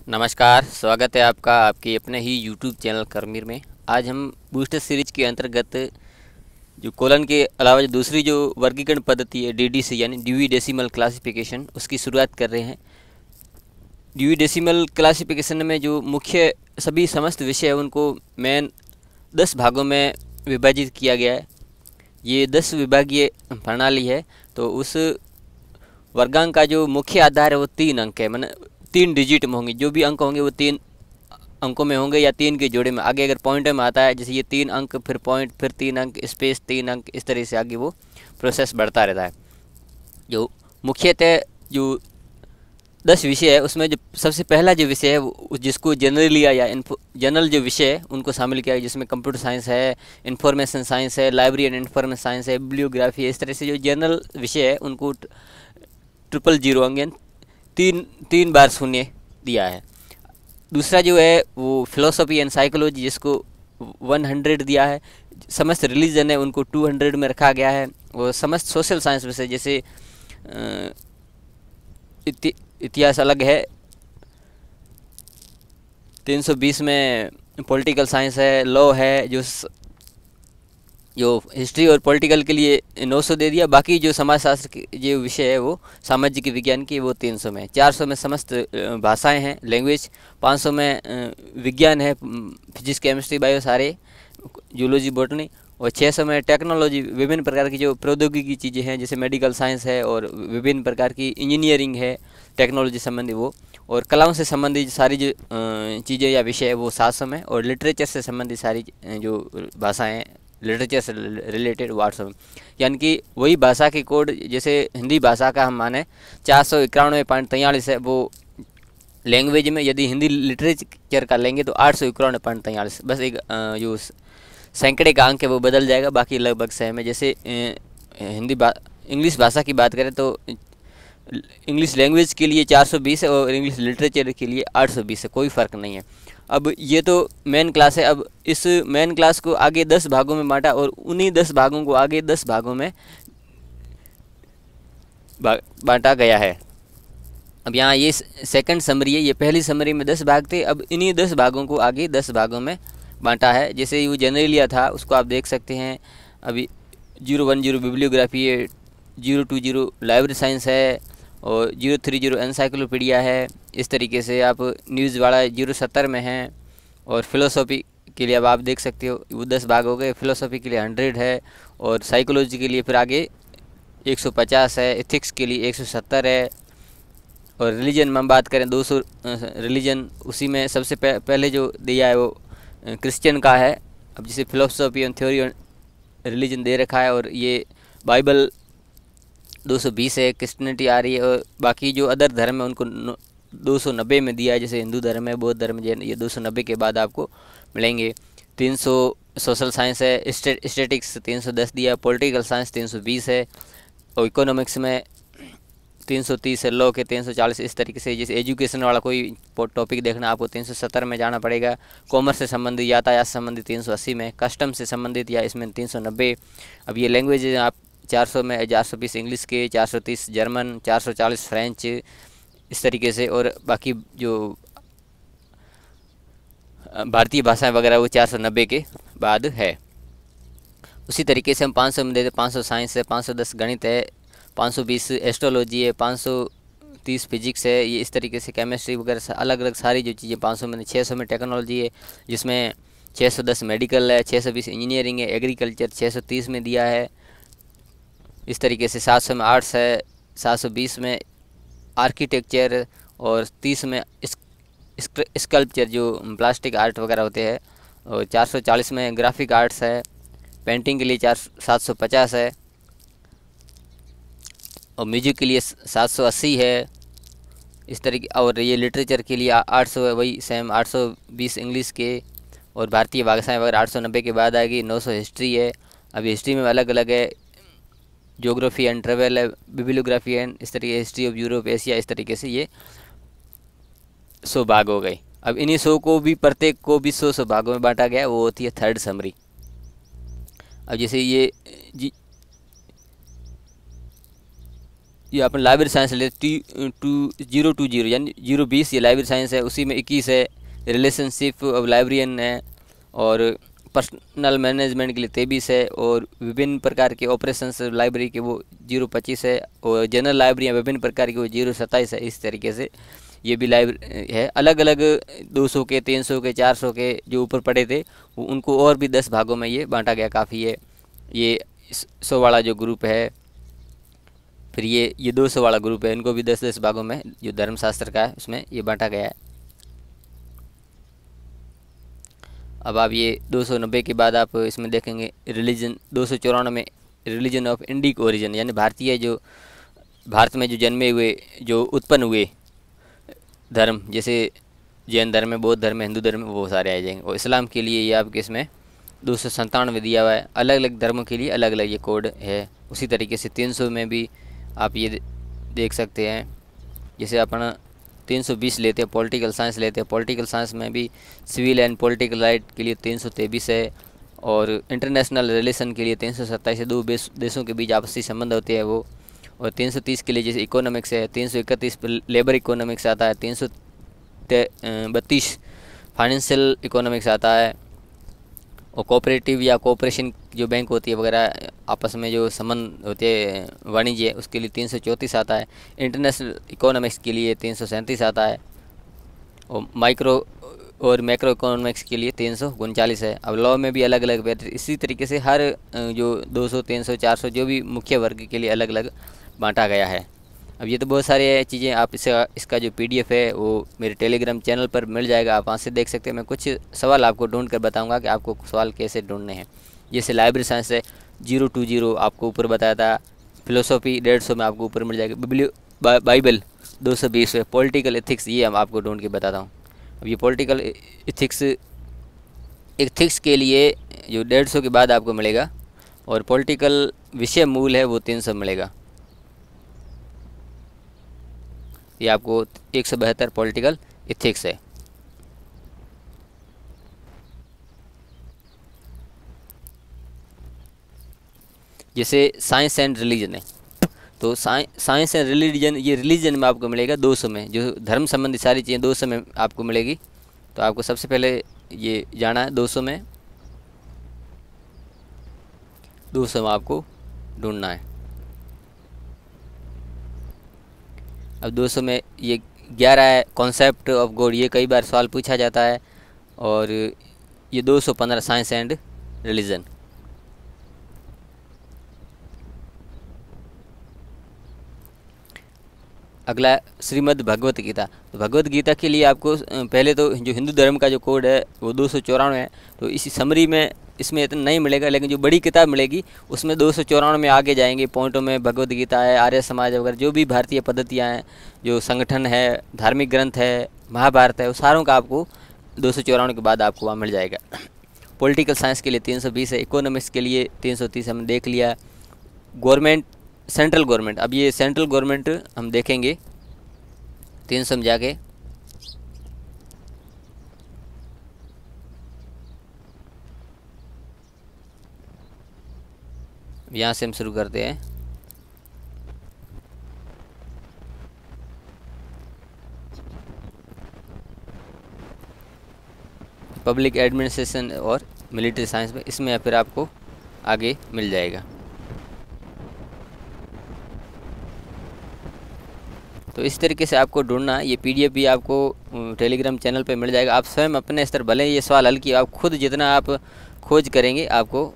नमस्कार, स्वागत है आपका आपके अपने ही यूट्यूब चैनल करमीर में। आज हम बूस्टर सीरीज के अंतर्गत जो कोलन के अलावा जो दूसरी जो वर्गीकरण पद्धति है डीडीसी यानी ड्यूई डेसिमल क्लासिफिकेशन, उसकी शुरुआत कर रहे हैं। ड्यूई डेसिमल क्लासिफिकेशन में जो मुख्य सभी समस्त विषय है उनको मेन 10 भागों में विभाजित किया गया है। ये 10 विभागीय प्रणाली है। तो उस वर्गांक का जो मुख्य आधार है वो 3 अंक है, माने 3 डिजिट में होंगे। जो भी अंक होंगे वो 3 अंकों में होंगे या 3 के जोड़े में। आगे अगर पॉइंट में आता है जैसे ये 3 अंक फिर पॉइंट फिर 3 अंक स्पेस 3 अंक, इस तरह से आगे वो प्रोसेस बढ़ता रहता है। जो मुख्यतः जो 10 विषय है उसमें जो सबसे पहला जो विषय है वो जिसको जनरली या जनरल जो विषय है उनको शामिल किया है, जिसमें कंप्यूटर साइंस है, इंफॉर्मेशन साइंस है, लाइब्रेरी एंड इंफॉर्मेशन साइंस है, बिब्लियोग्राफी है। इस तरह से जो जनरल विषय है उनको 000 अंक तीन बार शून्य दिया है। दूसरा जो है वो फिलोसफी एंड साइकोलॉजी जिसको 100 दिया है। समस्त रिलीजन है उनको 200 में रखा गया है। और समस्त सोशल साइंस विषय जैसे इतिहास अलग है। 320 में पॉलिटिकल साइंस है, लॉ है, जो हिस्ट्री और पॉलिटिकल के लिए 900 दे दिया। बाकी जो समाजशास्त्र के जो विषय है वो सामाजिक विज्ञान की वो 300 में। 400 में समस्त भाषाएं हैं, लैंग्वेज। 500 में विज्ञान है, फिजिक्स केमिस्ट्री बायो सारे, जूलॉजी बॉटनी। और 600 में टेक्नोलॉजी, विभिन्न प्रकार की जो प्रौद्योगिकी चीज़ें हैं जैसे मेडिकल साइंस है और विभिन्न प्रकार की इंजीनियरिंग है टेक्नोलॉजी संबंधी वो। और कलाओं से संबंधित सारी जो चीज़ें या विषय है वो 700 में। और लिटरेचर से संबंधित सारी जो भाषाएँ लिटरेचर से रिलेटेड 800 में। यानी कि वही भाषा की कोड जैसे हिंदी भाषा का हम माने 491.43 है, वो लैंग्वेज में यदि हिंदी लिटरेचर का लेंगे तो 891.43। बस एक जो सैकड़े का अंक है वो बदल जाएगा, बाकी लगभग सेम है। जैसे इंग्लिश भाषा की बात करें तो इंग्लिश लैंग्वेज के लिए 420 है और इंग्लिश लिटरेचर के लिए 820 है, कोई फ़र्क नहीं है। अब ये तो मेन क्लास है। अब इस मेन क्लास को आगे 10 भागों में बांटा और उन्हीं 10 भागों को आगे 10 भागों में बांटा गया है। अब यहाँ ये सेकंड समरी है, ये पहली समरी में 10 भाग थे। अब इन्हीं 10 भागों को आगे 10 भागों में बांटा है। जैसे वो जनरलिया था उसको आप देख सकते हैं। अभी 010 बिब्लियोग्राफी है, 020 लाइब्रेरी साइंस है और 030 एनसाइक्लोपीडिया है। इस तरीके से आप न्यूज़ वाला 070 में है। और फिलोसॉफी के लिए अब आप देख सकते हो वो 10 भाग हो गए। फिलोसॉफी के लिए 100 है और साइकोलॉजी के लिए फिर आगे 150 है, एथिक्स के लिए 170 है। और रिलीजन में हम बात करें 200 रिलीजन, उसी में सबसे पहले जो दिया है वो क्रिश्चियन का है। अब जैसे फिलोसॉफी एंड थ्योरी और रिलीजन दे रखा है। और ये बाइबल 220 है, क्रिश्चियनिटी आ रही है। और बाकी जो अदर धर्म है उनको 290 में दिया है, जैसे हिंदू धर्म है, बौद्ध धर्म, जैन, ये 290 के बाद आपको मिलेंगे। 300 सोशल साइंस है, स्टैटिक्स 310 दिया है, पॉलिटिकल साइंस 320 है और इकोनॉमिक्स में 330 है, लॉ के 340। इस तरीके से जैसे एजुकेशन वाला कोई टॉपिक देखना आपको 370 में जाना पड़ेगा। कॉमर्स से संबंधित, यातायात से संबंधित 380 में, कस्टम से संबंधित या इसमें 390। अब ये लैंग्वेज आप 400 में 420 इंग्लिश के, 430 जर्मन, 440 फ्रेंच, इस तरीके से। और बाकी जो भारतीय भाषाएं वगैरह वो 490 के बाद है। उसी तरीके से हम 500 में देते, 500 साइंस है, 510 गणित है, 520 एस्ट्रोलॉजी है, 530 फिजिक्स है। ये इस तरीके से केमिस्ट्री वगैरह अलग अलग सारी जो चीज़ें 500 में। 600 में टेक्नोलॉजी है जिसमें 610 मेडिकल है, 620 इंजीनियरिंग है, एग्रीकल्चर 630 में दिया है। इस तरीके से 700 में आर्ट्स है, 720 में आर्किटेक्चर और 30 में स्कल्पचर जो प्लास्टिक आर्ट वगैरह होते हैं। और 440 में ग्राफिक आर्ट्स है, पेंटिंग के लिए 750 है और म्यूजिक के लिए 780 है। इस तरीके। और ये लिटरेचर के लिए 800 है, वही सेम 820 इंग्लिश के और भारतीय भाषाएं वगैरह 890 के बाद आएगी। 900 हिस्ट्री है। अभी हिस्ट्री में अलग अलग है, ज्योग्राफी एंड ट्रेवल है, बिब्लियोग्राफी एंड इस तरीके, हिस्ट्री ऑफ यूरोप एशिया, इस तरीके से ये 100 भाग हो गए। अब इन्हीं 100 को भी प्रत्येक को भी 100 भागों में बांटा गया, वो होती है थर्ड समरी। अब जैसे ये ये अपन लाइब्रेरी साइंस ले 2020 यानी 020 ये लाइब्रेरी साइंस है, उसी में 21 है रिलेशनशिप ऑफ लाइब्रेरियन है, और पर्सनल मैनेजमेंट के लिए 23 है, और विभिन्न प्रकार के ऑपरेशंस लाइब्रेरी के वो 025 है, और जनरल लाइब्रेरी विभिन्न प्रकार की वो 027 है। इस तरीके से ये भी लाइब्रेरी है। अलग अलग 200 के 300 के 400 के जो ऊपर पड़े थे वो उनको और भी 10 भागों में ये बांटा गया। काफ़ी है ये 100 वाला जो ग्रुप है, फिर ये 200 वाला ग्रुप है, इनको भी 10-10 भागों में जो धर्मशास्त्र का है उसमें ये बांटा गया है। अब आप ये 290 के बाद आप इसमें देखेंगे रिलीजन 294 में रिलीजन ऑफ इंडिक ओरिजिन, यानी भारतीय जो भारत में जो जन्मे हुए जो उत्पन्न हुए धर्म, जैसे जैन धर्म है, बौद्ध धर्म है, हिंदू धर्म है, वो सारे आ जाएंगे। और इस्लाम के लिए ये आपके इसमें 297 दिया हुआ है। अलग अलग धर्मों के लिए अलग अलग ये कोड है। उसी तरीके से 300 में भी आप ये देख सकते हैं। जैसे अपन 320 लेते हैं, पॉलिटिकल साइंस लेते हैं, पॉलिटिकल साइंस में भी सिविल एंड पॉलिटिकल राइट के लिए 323 है, और इंटरनेशनल रिलेशन के लिए 327 है, दो देशों के बीच आपसी संबंध होते हैं वो। और 330 के लिए जैसे इकोनॉमिक्स है, 331 पर लेबर इकोनॉमिक्स आता है, 332 फाइनेंशियल इकोनॉमिक्स आता है, और कोऑपरेटिव या कोऑपरेशन जो बैंक होती है वगैरह आपस में जो संबंध होते हैं वाणिज्य, उसके लिए 334 आता है। इंटरनेशनल इकोनॉमिक्स के लिए 337 आता है, और माइक्रो और मैक्रो इकोनॉमिक्स के लिए 339 है। अब लॉ में भी अलग अलग बेहतर इसी तरीके से हर जो 200 300 400 जो भी मुख्य वर्ग के लिए अलग अलग बांटा गया है। अब ये तो बहुत सारे चीज़ें आप इसका जो PDF है वो मेरे टेलीग्राम चैनल पर मिल जाएगा, आप वहाँ से देख सकते हैं। मैं कुछ सवाल आपको ढूंढ कर बताऊँगा कि आपको सवाल कैसे ढूंढने हैं। जैसे लाइब्रेरी साइंस है 020 आपको ऊपर बताया था, फिलोसॉफी 150 में आपको ऊपर मिल जाएगा, बाइबल 220 है, पॉलिटिकल एथिक्स ये हम आपको ढूंढ के बताता हूँ। अब ये पॉलिटिकल एथिक्स के लिए जो 150 के बाद आपको मिलेगा, और पॉलिटिकल विषय मूल है वो 300 मिलेगा। ये आपको 172 पॉलिटिकल एथिक्स है। जैसे साइंस एंड रिलीजन है, तो साइंस एंड रिलीजन ये रिलीजन में आपको मिलेगा 200 में, जो धर्म संबंधी सारी चीज़ें 200 में आपको मिलेगी। तो आपको सबसे पहले ये जाना है 200 में, 200 में आपको ढूंढना है। अब 200 में ये 11 है कॉन्सेप्ट ऑफ गॉड, ये कई बार सवाल पूछा जाता है। और ये 215 साइंस एंड रिलीजन। अगला श्रीमद् भगवत गीता। तो भगवत गीता के लिए आपको पहले तो जो हिंदू धर्म का जो कोड है वो 294 है। तो इसी समरी में इसमें इतना नहीं मिलेगा, लेकिन जो बड़ी किताब मिलेगी उसमें 294 में आगे जाएंगे पॉइंटों में। भगवत गीता है, आर्य समाज वगैरह जो भी भारतीय पद्धतियाँ हैं, जो संगठन है, धार्मिक ग्रंथ है, महाभारत है, वो सारों का आपको 294 के बाद आपको वहाँ मिल जाएगा। पॉलिटिकल साइंस के लिए 320 है, इकोनॉमिक्स के लिए 330 हमने देख लिया। गवर्नमेंट सेंट्रल गवर्नमेंट, अब ये सेंट्रल गवर्नमेंट हम देखेंगे 300 में जाके। यहाँ से हम शुरू करते हैं। पब्लिक एडमिनिस्ट्रेशन और मिलिट्री साइंस में, इसमें फिर आपको आगे मिल जाएगा। तो इस तरीके से आपको ढूंढना। ये PDF भी आपको टेलीग्राम चैनल पे मिल जाएगा। आप स्वयं अपने स्तर भले ये सवाल हल किए, आप खुद जितना आप खोज करेंगे आपको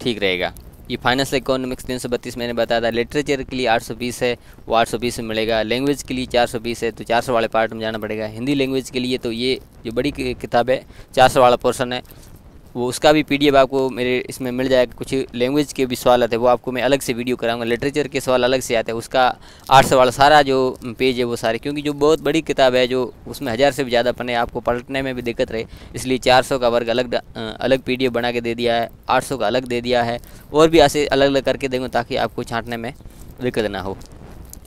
ठीक रहेगा। ये फाइनेंशियल इकोनॉमिक्स 332 मैंने बताया था। लिटरेचर के लिए 820 है, वो 820 में मिलेगा। लैंग्वेज के लिए 420 है, तो 400 वाले पार्ट में जाना पड़ेगा। हिंदी लैंग्वेज के लिए तो ये जो बड़ी किताब है 400 वाला पोर्शन है, वो उसका भी PDF आपको मेरे इसमें मिल जाएगा। कुछ लैंग्वेज के भी सवाल आते हैं, वो आपको मैं अलग से वीडियो कराऊंगा। लिटरेचर के सवाल अलग से आते हैं, उसका 800 वाला सारा जो पेज है वो सारे, क्योंकि जो बहुत बड़ी किताब है, जो उसमें 1000 से भी ज़्यादा पन्ने, आपको पलटने में भी दिक्कत रहे, इसलिए 400 का वर्ग अलग PDF बना के दे दिया है, 800 का अलग दे दिया है, और भी ऐसे अलग अलग करके देंगे ताकि आपको छाँटने में दिक्कत ना हो।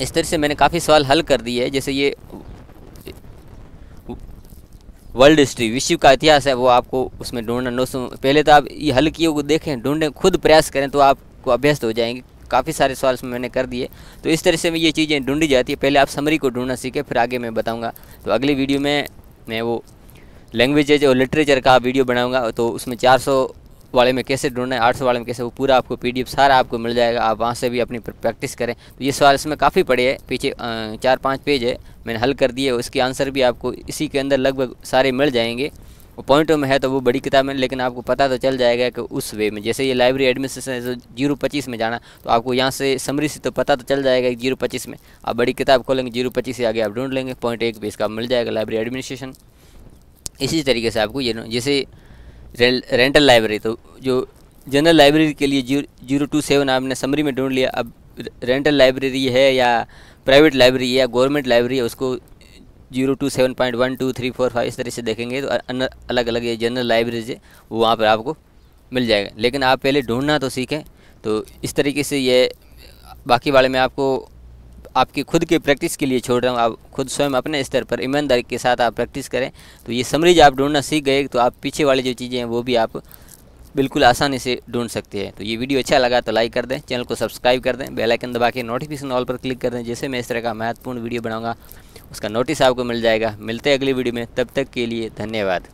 इस तरह से मैंने काफ़ी सवाल हल कर दिए है। जैसे ये वर्ल्ड हिस्ट्री, विश्व का इतिहास है, वो आपको उसमें ढूंढना। 900 पहले तो आप ये हल किए को देखें, ढूंढें, खुद प्रयास करें तो आपको अभ्यस्त हो जाएंगे। काफ़ी सारे सवाल इसमें मैंने कर दिए। तो इस तरह से ये चीज़ें ढूंढी जाती है। पहले आप समरी को ढूंढना सीखें, फिर आगे मैं बताऊँगा। तो अगली वीडियो में मैं वो लैंग्वेजेज और लिटरेचर का वीडियो बनाऊँगा, तो उसमें 400 वाले में कैसे ढूंढना है, 800 वाले में कैसे, वो पूरा आपको PDF सारा आपको मिल जाएगा। आप वहाँ से भी अपनी प्रैक्टिस करें। तो ये सवाल इसमें काफ़ी पड़े हैं, पीछे 4-5 पेज है, मैंने हल कर दिए। उसके आंसर भी आपको इसी के अंदर लगभग सारे मिल जाएंगे। वो पॉइंटों में है तो वो बड़ी किताब में, लेकिन आपको पता तो चल जाएगा कि उस वे में, जैसे ये लाइब्रेरी एडमिनिस्ट्रेशन 025 में जाना, तो आपको यहाँ से समरी से तो पता तो चल जाएगा कि 025 में। आप बड़ी किताब खोलेंगे 025 से आगे आप ढूंढ लेंगे, पॉइंट 1 पे इसका मिल जाएगा लाइब्रेरी एडमिनिस्ट्रेशन। इसी तरीके से आपको ये जैसे रेंटल लाइब्रेरी, तो जो जनरल लाइब्रेरी के लिए 027 आपने समरी में ढूंढ लिया। अब रेंटल लाइब्रेरी है या प्राइवेट लाइब्रेरी है या गवर्नमेंट लाइब्रेरी है, उसको 027.1 2 3 4 5 इस तरह से देखेंगे तो अलग अलग ये जनरल लाइब्रेरीज है, वो वहाँ पर आपको मिल जाएगा। लेकिन आप पहले ढूंढना तो सीखें। तो इस तरीके से ये बाकी वाले में आपको आपकी खुद के प्रैक्टिस के लिए छोड़ रहा हूँ। आप खुद स्वयं अपने स्तर पर ईमानदारी के साथ आप प्रैक्टिस करें। तो ये समरीज आप ढूंढना सीख गए तो आप पीछे वाली जो चीज़ें हैं वो भी आप बिल्कुल आसानी से ढूंढ सकते हैं। तो ये वीडियो अच्छा लगा तो लाइक कर दें, चैनल को सब्सक्राइब कर दें, बेल आइकन दबा के नोटिफिकेशन ऑल पर क्लिक कर दें। जैसे मैं इस तरह का महत्वपूर्ण वीडियो बनाऊंगा उसका नोटिस आपको मिल जाएगा। मिलते हैं अगली वीडियो में, तब तक के लिए धन्यवाद।